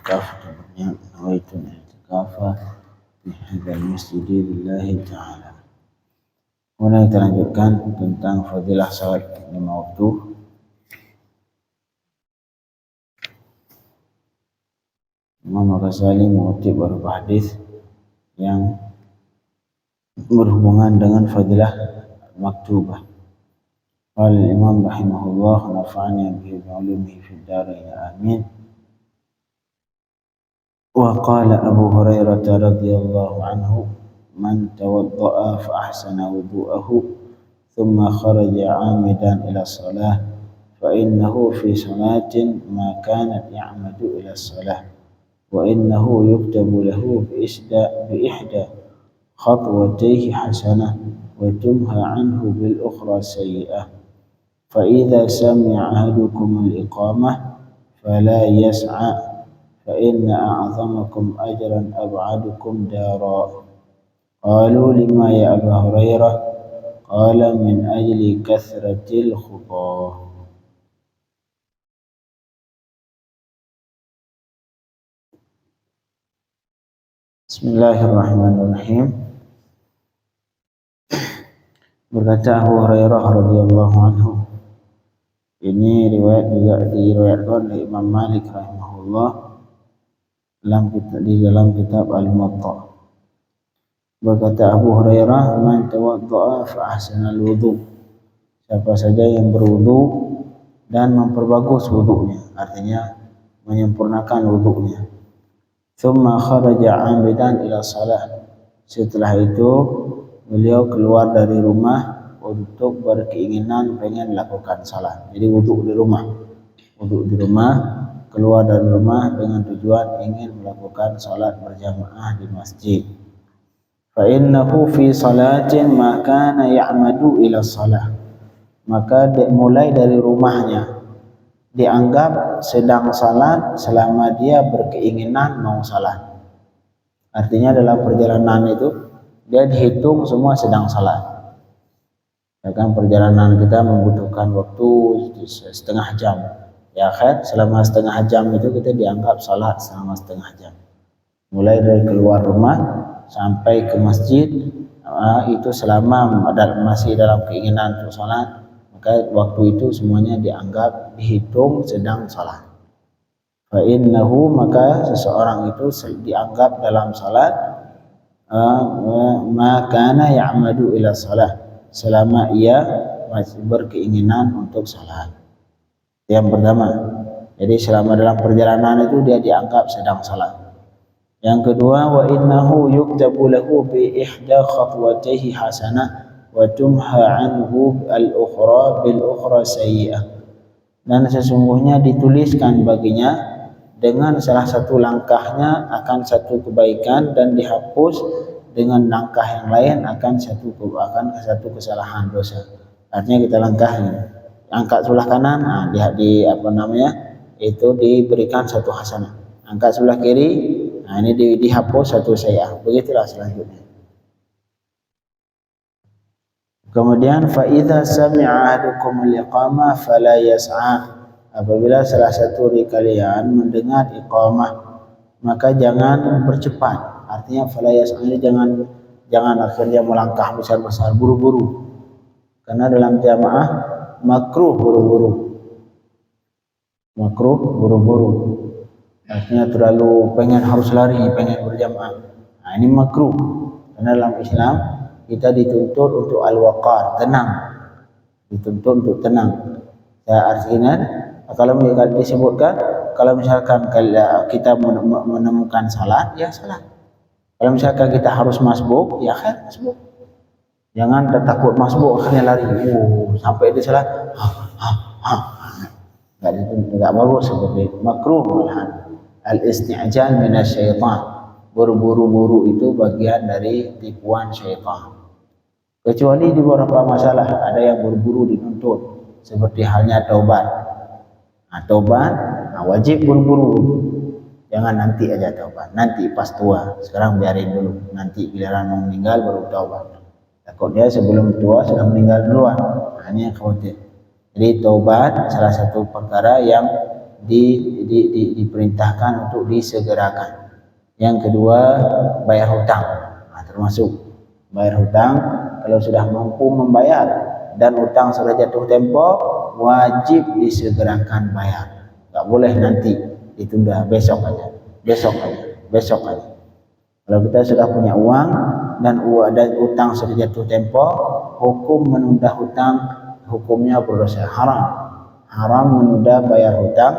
i'tikaf dengan nawaitu i'tikafa di hadzal masjid lillahi ta'ala. Kemudian kita lanjutkan tentang fadilah salat 5 waktu. Imam Al-Ghazali mengutip beberapa hadis yang berhubungan dengan fadilah maktubah. Qala Imam rahimahullah nafa'ani bihi wa 'ulumihi fid dharain amin. Wa qala Abu Hurairah radhiyallahu anhu man tawadda'a fa ahsana wudu'ahu thumma kharaja 'amidan ila shalah fa innahu fi salatin ma kanat ya'madu ila shalah wa innahu yuktabu lahu bi ihda khatwatayhi hasanah wa tumha 'anhu bil ukhra sayyi'ah fa idza sami'a ahadukum al iqamah fala yas'a fa inna a'zamakum ajran ab'adukum dara. Qalu lima ya Abu Hurairah? Qala min ajli kathratil khutah. Bismillahirrahmanirrahim. Berkata Abu Hurairah radhiyallahu anhu. Ini riwayat juga diriwayatkan oleh Imam Malik rahimahullah di dalam kitab Al-Muwatta. Berkata Abu Hurairah, man tawadda'a fa ahsanal wudu. Siapa saja yang berwudu dan memperbagus wudunya, artinya menyempurnakan wudunya. Thumma kharaja 'amidan ila shalah. Setelah itu beliau keluar dari rumah untuk berkeinginan pengen melakukan salat. Jadi wudu di rumah. Wudu di rumah, keluar dari rumah dengan tujuan ingin melakukan salat berjamaah di masjid. Fa innahu fi salatin ma kana ya'madu ila shalah. Maka mulai dari rumahnya dianggap sedang salat selama dia berkeinginan mau salat. Artinya dalam perjalanan itu dia dihitung semua sedang salat. Ya kan, perjalanan kita membutuhkan waktu setengah jam. Ya kan, selama setengah jam itu kita dianggap salat selama setengah jam. Mulai dari keluar rumah sampai ke masjid itu selama masih dalam keinginan untuk salat, maka waktu itu semuanya dianggap dihitung sedang salat. Fa innahu, maka seseorang itu dianggap dalam salat makana ya'madu ila salah, selama ia masih berkeinginan untuk salat. Yang pertama, jadi selama dalam perjalanan itu dia dianggap sedang salat. Yang kedua, wa innahu yuktabu lahu bi ihda khatwatayhi hasanah wa tumha anhu al-ukhra bil ukhra sayyi'ah. Dan sesungguhnya dituliskan baginya dengan salah satu langkahnya akan satu kebaikan dan dihapus dengan langkah yang lain akan satu kesalahan dosa. Artinya kita langkahnya angkat sebelah kanan, itu diberikan satu hasanah. Angkat sebelah kiri, ini dihapus satu sayyi'ah. Begitulah selanjutnya. Kemudian fa idza sami'a ahadukum al-iqamah fala yas'a. Apabila salah satu dari kalian mendengar iqamah, maka jangan bercepat. Artinya fala yas'a, jangan akhirnya melangkah besar-besar buru-buru. Karena dalam jamaah makruh buru-buru. Makruh buru-buru. Artinya terlalu pengen harus lari, pengen berjamaah. Nah, ini makruh. Karena dalam Islam kita dituntut untuk al-waqar, tenang. Dituntut untuk tenang. Artinya kalau disebutkan, kalau misalkan kita menemukan salat, ya salat. Kalau misalkan kita harus masbuk, ya kan masbuk. Jangan takut masbuk akhirnya lari. Sampai di salat, enggak bagus, seperti makruh malahan. Al-isti'jal minasyaitan. Buru-buru itu bagian dari tipuan syaitan. Kecuali di beberapa masalah ada yang buru-buru dituntut, seperti halnya taubat. Taubat wajib buru-buru. Jangan nanti aja taubat, nanti pas tua. Sekarang biarin dulu, nanti giliran mau meninggal baru taubat. Takut dia sebelum tua sudah meninggal duluan. Ini yang khawatir. Jadi taubat salah satu perkara yang diperintahkan untuk disegerakan. Yang kedua, bayar hutang. Termasuk bayar hutang, kalau sudah mampu membayar dan hutang sudah jatuh tempo, wajib disegerakan bayar. Tak boleh nanti ditunda, besok aja. Kalau kita sudah punya uang dan hutang sudah jatuh tempo, hukum menunda hutang hukumnya berdosa, haram menunda bayar hutang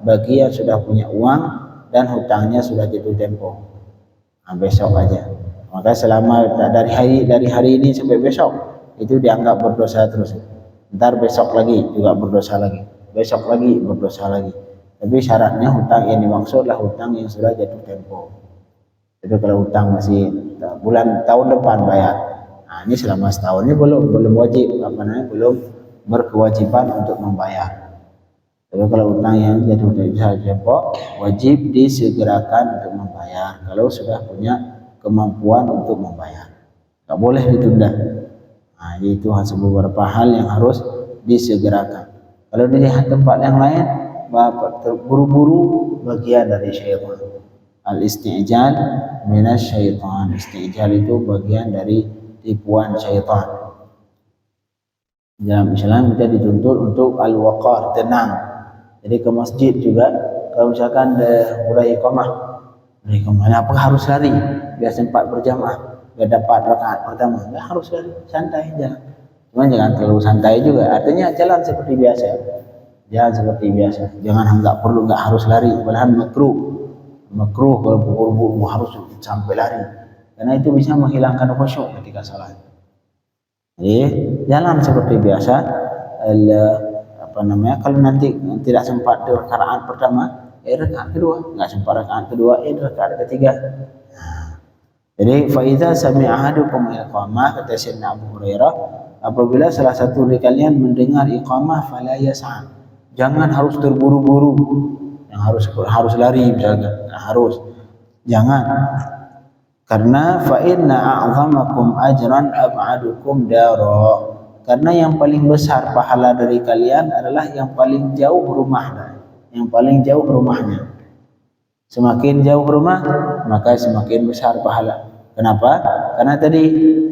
bagi yang sudah punya uang dan hutangnya sudah jatuh tempo. Besok aja. Maka selama dari hari ini sampai besok itu dianggap berdosa terus. Ntar besok lagi juga berdosa lagi, besok lagi berdosa lagi. Tapi syaratnya hutang yang dimaksudlah hutang yang sudah jatuh tempo. Jadi kalau hutang masih tahun depan bayar, ini selama setahun ini belum wajib, belum berkewajiban untuk membayar. Tapi kalau hutang yang jatuh tempo wajib disegerakan untuk membayar kalau sudah punya kemampuan untuk membayar. Tak boleh ditunda. Itu beberapa hal yang harus disegerakan. Kalau dilihat tempat yang lain, terburu-buru bagian dari syaitan. Al-istijal minas syaitan. Istijal itu bagian dari tipuan syaitan. Dalam Islam kita dituntut untuk al-waqar, tenang. Jadi ke masjid juga, kalau misalkan mulai iqamah, apa harus lari biar sempat berjamaah, biar dapat rakaat pertama, nggak harus lari, santai jalan. Cuman jangan terlalu santai juga, artinya jalan seperti biasa, jangan nggak harus lari, padahal makruh kalau buru-buru harus sampai lari, karena itu bisa menghilangkan khusyuk ketika salat. Jadi jalan seperti biasa. Kalau nanti tidak sempat di rakaat pertama, rakaat kedua, nggak sempat rakaat kedua, rakaat ketiga. Jadi faiza sami'a ahadukum iqamah, kata Sayyidina Abu Hurairah, apabila salah satu dari kalian mendengar iqamah fala yas'a, jangan harus terburu-buru, yang harus lari misalkan, jangan, karena fa inna a'zamakum ajran ab'adukum dara, karena yang paling besar pahala dari kalian adalah yang paling jauh rumahnya. Semakin jauh rumah, maka semakin besar pahala. Kenapa? Karena tadi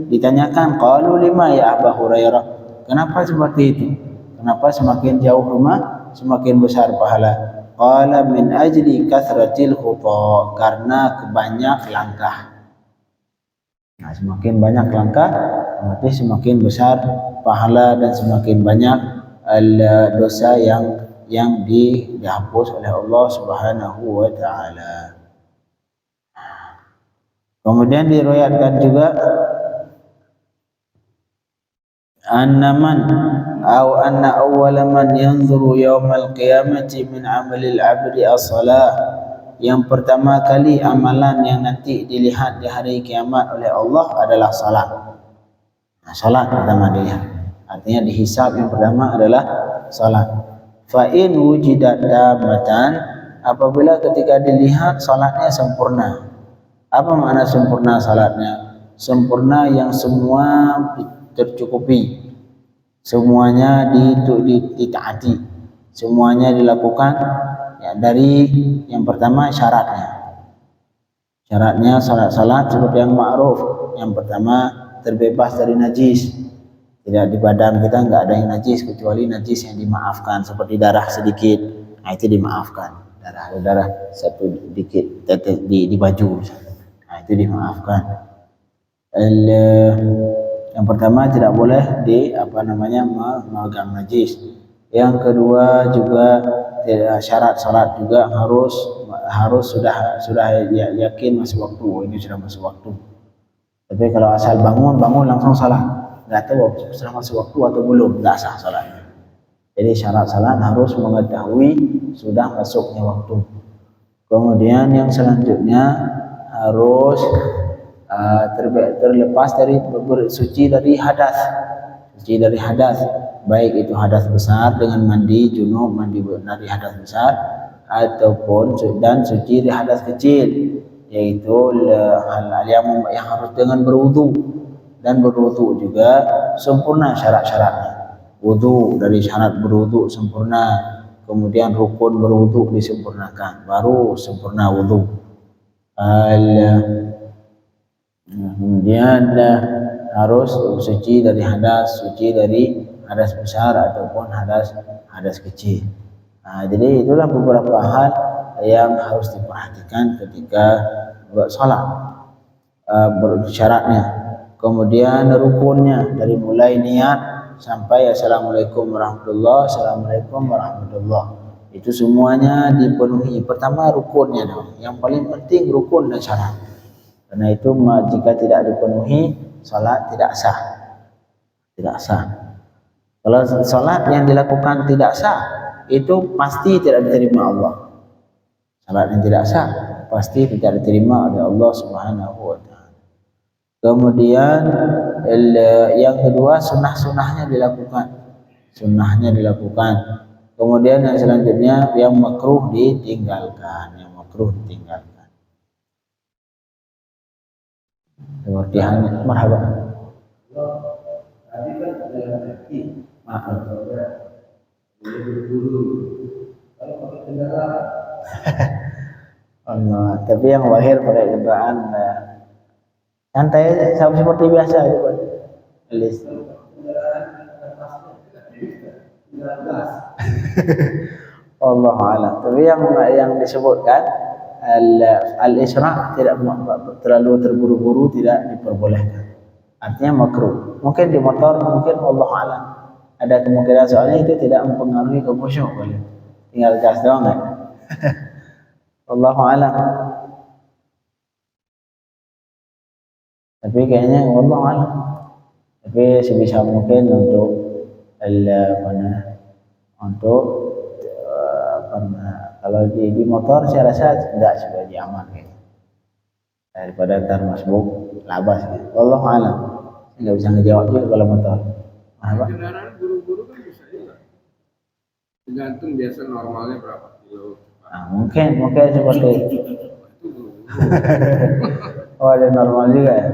ditanyakan, qalu lima ya Abu Hurairah, kenapa seperti itu? Kenapa semakin jauh rumah semakin besar pahala? Qala min ajli kathratil khuta, karena kebanyak langkah. Semakin banyak langkah, berarti semakin besar pahala dan semakin banyak dosa yang dihapus oleh Allah Subhanahu wa taala. Kemudian diriwayatkan juga anna awwala man yanzuru yaumal qiyamati min amalil abdi as-salah, yang pertama kali amalan yang nanti dilihat di hari kiamat oleh Allah adalah salat. Salat pertama dilihat, artinya dihisab yang pertama adalah salat. Fa in wujidat tamatan, apabila ketika dilihat salatnya sempurna. Apa makna sempurna salatnya? Sempurna yang semua tercukupi, semuanya ditaati, semuanya dilakukan. Ya, dari yang pertama syaratnya salat seperti yang ma'ruf. Yang pertama terbebas dari najis, tidak di badan kita nggak ada yang najis kecuali najis yang dimaafkan, seperti darah sedikit, itu dimaafkan, darah satu dikit tetes di baju, itu dimaafkan. Yang pertama tidak boleh memegang najis. Yang kedua juga syarat salat juga harus sudah yakin masih waktu, ini sudah masuk waktu. Tapi kalau asal bangun langsung salat, nggak tahu sudah masuk waktu atau belum, nggak sah salatnya. Jadi syarat salat harus mengetahui sudah masuknya waktu. Kemudian yang selanjutnya harus terlepas dari suci dari hadas, baik itu hadas besar dengan mandi junub, mandi dari hadas besar, ataupun dan suci dari hadas kecil, yaitu yang harus dengan berwudu, dan berwudu juga sempurna syarat-syaratnya. Wudu dari syarat berwudu sempurna, kemudian rukun berwudu disempurnakan, baru sempurna wudu. Kemudian harus suci dari hadas besar ataupun hadas kecil. Jadi itulah beberapa hal yang harus diperhatikan ketika buat sholat, syaratnya. Kemudian rukunnya dari mulai niat sampai assalamualaikum warahmatullah, assalamualaikum warahmatullah. Itu semuanya dipenuhi. Pertama rukunnya dong. Yang paling penting rukun dan syarat. Karena itu jika tidak dipenuhi, salat tidak sah. Tidak sah. Kalau salat yang dilakukan tidak sah, itu pasti tidak diterima Allah. Salat yang tidak sah pasti tidak diterima oleh Allah Subhanahu wa taala. Kemudian yang kedua, sunnah-sunnahnya dilakukan. Sunnahnya dilakukan. Kemudian yang selanjutnya yang makruh ditinggalkan, Seperti hanya marhaba. Tadi kan maaf. Kalau pakai kendaraan. Allah, tapi yang lahir pakai kendaraan santai seperti biasa aja, Pak. Alis. Allah alam. Tapi yang disebutkan al-isra' tidak terlalu terburu-buru, tidak diperbolehkan. Artinya makruh. Mungkin di motor, mungkin Allah alam. Ada kemungkinan soalnya itu tidak mempengaruhi khusyuk, boleh. Tinggal gas doang kan. Allah alam. Tapi kayaknya Allah alam. Tapi sebisa mungkin untuk kalau di motor saya rasa tidak sebagai aman kayaknya. Daripada ntar masbuk labas gitu. Wallahu a'lam. Enggak bisa ngejawab juga kalau motor. Apa? Kendaraan buru-buru kan bisa juga. Tergantung biasa normalnya berapa kilo. Mungkin seperti itu. Oh, ada normal juga ya.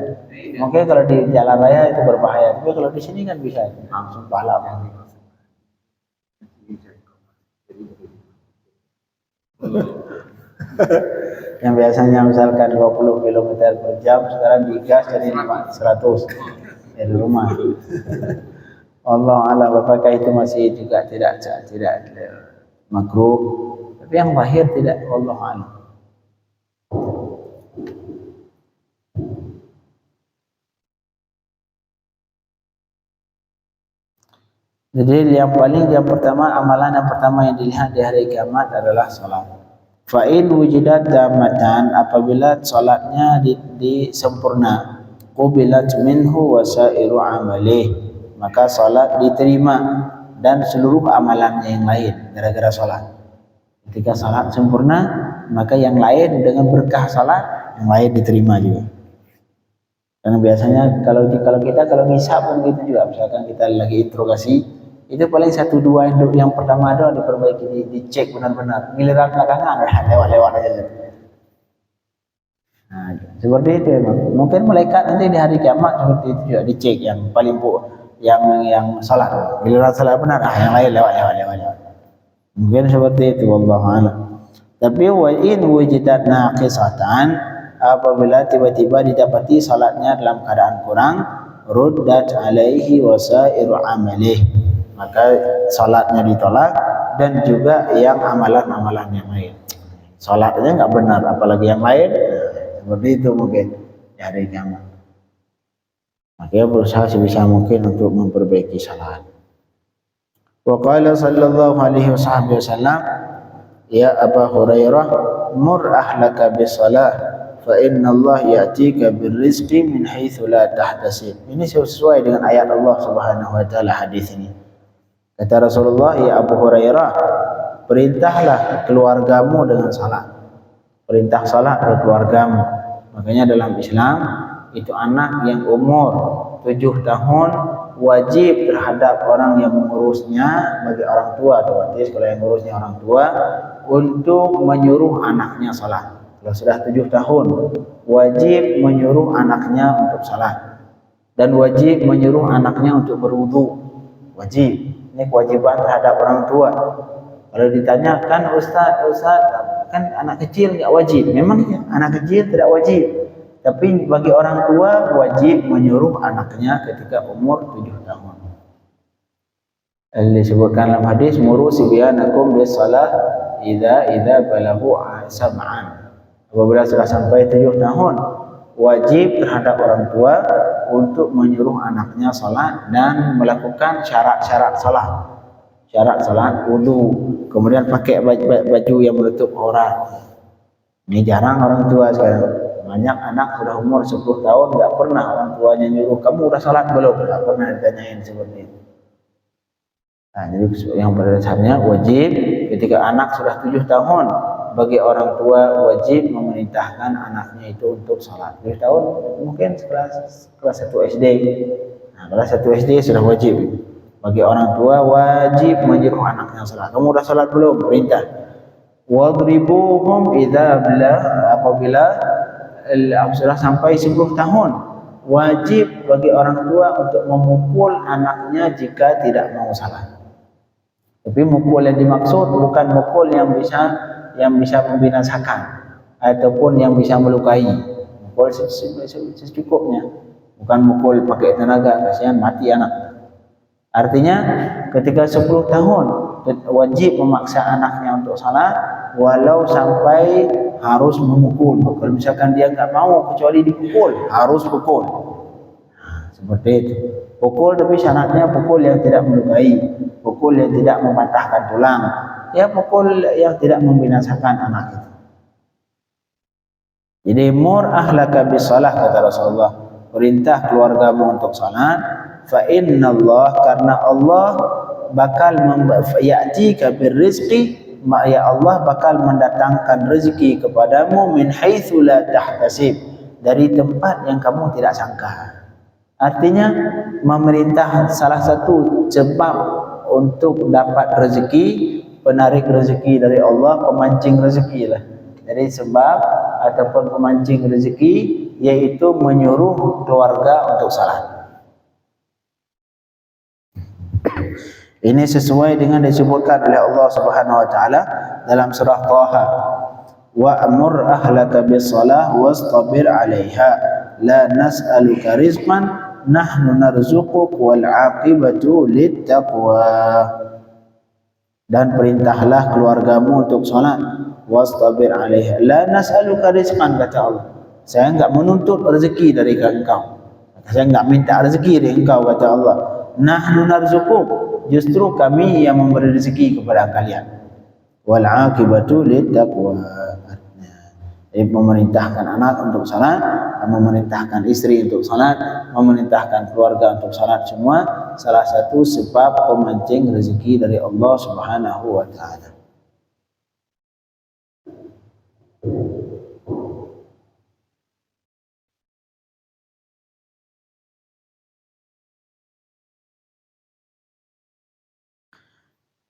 Mungkin kalau di jalan raya itu berbahaya, tapi kalau di sini kan bisa langsung balap. Yang biasanya misalkan 20 km per jam sekarang digas jadi 100 dari rumah. Allah alam, apakah itu masih juga tidak makruh? Tapi yang lahir tidak, Allah alam. Jadi yang pertama, amalan yang pertama yang dilihat di hari kiamat adalah salat. Fa in wujidat tamatan, apabila salatnya disempurna, qubilat minhu wasairu amalih, maka salat diterima dan seluruh amalannya yang lain gara-gara salat. Ketika salat sempurna, maka yang lain dengan berkah salat yang lain diterima juga. Karena biasanya kalau ngisap pun gitu juga, misalkan kita lagi interogasi, itu paling 1-2 yang pertama ada diperbaiki, dicek benar-benar. Giliran belakangan lewat aja. Nah, seperti itu memang. Mungkin malaikat nanti di hari kiamat seperti itu juga dicek yang paling yang salat. Giliran salat benar, yang lain lewat. Mungkin seperti itu, wallahu a'lam. Tapi wa in wujidat naqisatan, apabila tiba-tiba didapati salatnya dalam keadaan kurang, ruddat alaihi wasairu amalih, maka salatnya ditolak dan juga yang amalan-amalan yang lain. Salatnya enggak benar, apalagi yang lain. Seperti itu mungkin di hari kiamat. Makanya berusaha sebisa mungkin untuk memperbaiki salat. Wa qala sallallahu alaihi wasallam, ya Abu Hurairah, mur ahlaka bis salah fa inna Allah ya'tika bir rizqi min haitsu la tahtasib. Ini sesuai dengan ayat Allah Subhanahu wa taala hadis ini. Kata Rasulullah, ya Abu Hurairah, perintahlah keluargamu dengan salat. Perintah salat ke keluargamu. Makanya dalam Islam itu anak yang umur 7 tahun wajib terhadap orang yang mengurusnya bagi orang tua, otomatis kalau yang mengurusnya orang tua, untuk menyuruh anaknya salat. Kalau sudah 7 tahun wajib menyuruh anaknya untuk salat dan wajib menyuruh anaknya untuk berwudu. Wajib. Ini kewajiban terhadap orang tua. Kalau ditanyakan Ustaz, kan anak kecil nggak wajib. Memang ya, anak kecil tidak wajib. Tapi bagi orang tua wajib menyuruh anaknya ketika umur 7 tahun. Disebutkan dalam hadis, muru sibyanakum bis shalah idza balagu sab'an. Apabila sudah sampai 7 tahun, wajib terhadap orang tua untuk menyuruh anaknya salat dan melakukan syarat-syarat salat. Syarat salat wudu, kemudian pakai baju yang menutup aurat. Ini jarang orang tua sekarang. Banyak anak sudah umur 10 tahun enggak pernah orang tuanya nyuruh, kamu udah salat belum? Enggak pernah ditanyain seperti itu. Nah, jadi yang pada dasarnya wajib ketika anak sudah 7 tahun, bagi orang tua wajib memerintahkan anaknya itu untuk salat. 7 tahun mungkin kelas 1 SD. Nah, kelas 1 SD sudah wajib. Bagi orang tua wajib menyuruh anaknya salat. Kamu udah salat belum? Perintah. Wadribuhum idza apabila sudah sampai 10 tahun, wajib bagi orang tua untuk memukul anaknya jika tidak mau salat. Tapi mukul yang dimaksud bukan mukul yang bisa membinasakan ataupun yang bisa melukai. Mukul secukupnya, bukan mukul pakai tenaga, kasihan mati anak. Artinya ketika 10 tahun wajib memaksa anaknya untuk salat walau sampai harus memukul. Kalau misalkan dia enggak mau kecuali dipukul, harus pukul. Nah, seperti itu. Pukul tapi syaratnya pukul yang tidak melukai, pukul yang tidak mematahkan tulang, ya pukul yang tidak membinasakan anak itu. Jadi mur ahlaka bisalah, kata Rasulullah, perintah keluargamu untuk salat. Fa innallah, karena Allah bakal ya'tika birrizqi, ya Allah bakal mendatangkan rezeki kepadamu min haitsu la tahtasib, dari tempat yang kamu tidak sangka. Artinya memerintah salah satu sebab untuk dapat rezeki, penarik rezeki dari Allah, pemancing rezeki lah. Jadi sebab ataupun pemancing rezeki yaitu menyuruh keluarga untuk salat. Ini sesuai dengan disebutkan oleh Allah Subhanahu wa taala dalam surah Thaha, wa'mur ahlaka bis-shalah wastabir 'alaiha la nas'aluka rizqan nahnu narzuquk wal 'aqibatu lit-taqwa. Dan perintahlah keluargamu untuk salat, wastabir 'alaiha la nas'aluka rizqan, kata Allah. Saya enggak menuntut rezeki dari engkau. Saya enggak minta rezeki dari engkau, kata Allah. Nahnu narzuquk, justru kami yang memberi rezeki kepada kalian. Wal 'aqibatu lit-taqwa. Memerintahkan anak untuk salat, memerintahkan istri untuk salat, memerintahkan keluarga untuk salat, semua salah satu sebab pemancing rezeki dari Allah Subhanahu wa taala.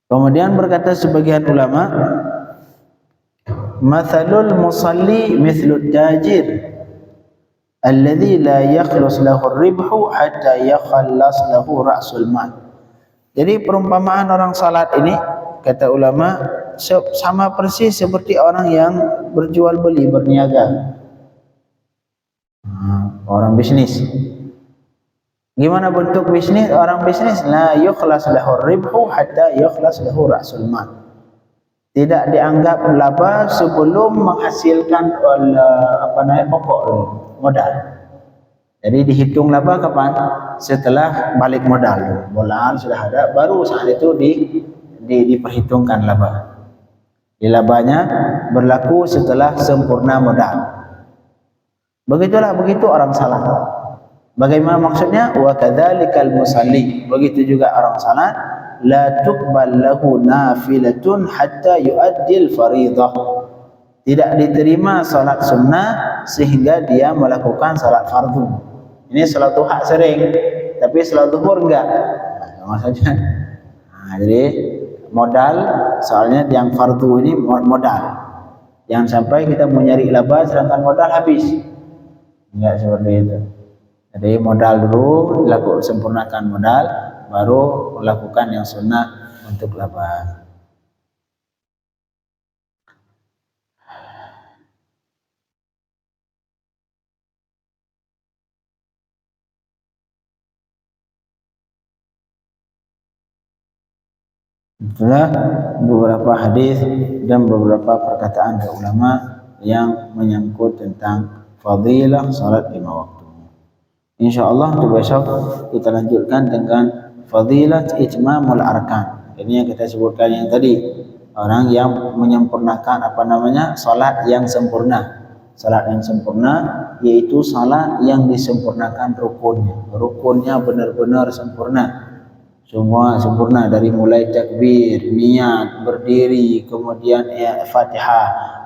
Kemudian berkata sebagian ulama, mathalul musalli mithlud tajir alladhi la yakhlus lahu ribhu hatta yakhallas lahu ra'sul mal. Jadi perumpamaan orang salat ini, kata ulama, sama persis seperti orang yang berjual beli, berniaga, orang bisnis. Gimana bentuk bisnis? Orang bisnis la yukhlas lahu ribhu hatta yukhlas lahu ra'sul mal. Tidak dianggap laba sebelum menghasilkan pokok modal. Jadi dihitung laba kapan? Setelah balik modal. Modal sudah ada, baru saat itu diperhitungkan laba. Di labanya berlaku setelah sempurna modal. Begitu orang salat. Bagaimana maksudnya? Wa kadzalikal musalli, begitu juga orang salat, la tuqbal lahu nafilatun hatta yu'addil fariidah. Tidak diterima salat sunnah sehingga dia melakukan salat fardu. Ini salat duha sering, tapi salat zuhur enggak. Maksudnya. Jadi modal, soalnya yang fardu ini modal. Jangan sampai kita mau nyari laba sedangkan modal habis. Enggak seperti itu. Jadi modal dulu, sempurnakan modal, baru lakukan yang sunnah untuk laba. Itulah beberapa hadis dan beberapa perkataan dari ulama yang menyangkut tentang fadilah salat 5 waktu. InsyaAllah untuk besok kita lanjutkan dengan fadilat itmamul arkan. Ini yang kita sebutkan yang tadi, orang yang menyempurnakan salat yang sempurna. Salat yang sempurna yaitu salat yang disempurnakan rukunnya benar-benar sempurna. Semua sempurna dari mulai takbir, niat, berdiri, kemudian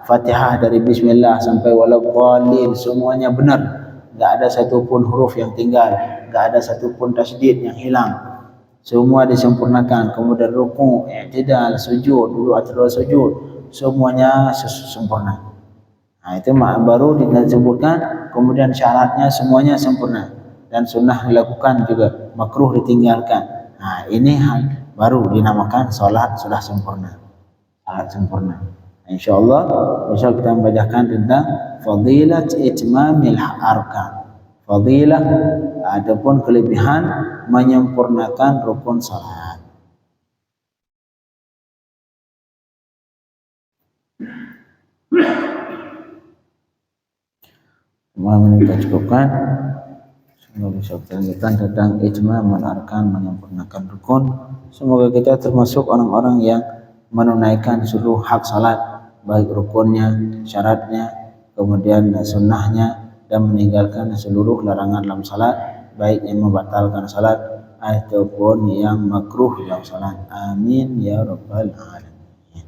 Fatihah dari bismillah sampai waladhdallin, semuanya benar. Enggak ada satupun huruf yang tinggal, enggak ada satupun tasydid yang hilang. Semua disempurnakan. Kemudian ruku', i'tidal, sujud, dulu atau sujud, semuanya sempurna. Nah, itu baru disebutkan. Kemudian syaratnya semuanya sempurna dan sunnah dilakukan juga, makruh ditinggalkan. Nah, ini hal baru dinamakan salat sudah sempurna. Salat sempurna. InsyaAllah besok kita membacakan tentang fadilat itmamil arkan. Fadilah adapun kelebihan menyempurnakan rukun salat. Malam ini kita cukupkan. Semoga bisa kita lanjutkan tentang itmamul arkan, menyempurnakan rukun. Semoga kita termasuk orang-orang yang menunaikan seluruh hak salat, baik rukunnya, syaratnya, kemudian sunnahnya, dan meninggalkan seluruh larangan dalam salat, baik yang membatalkan salat ataupun yang makruh dalam salat. Amin ya rabbal alamin.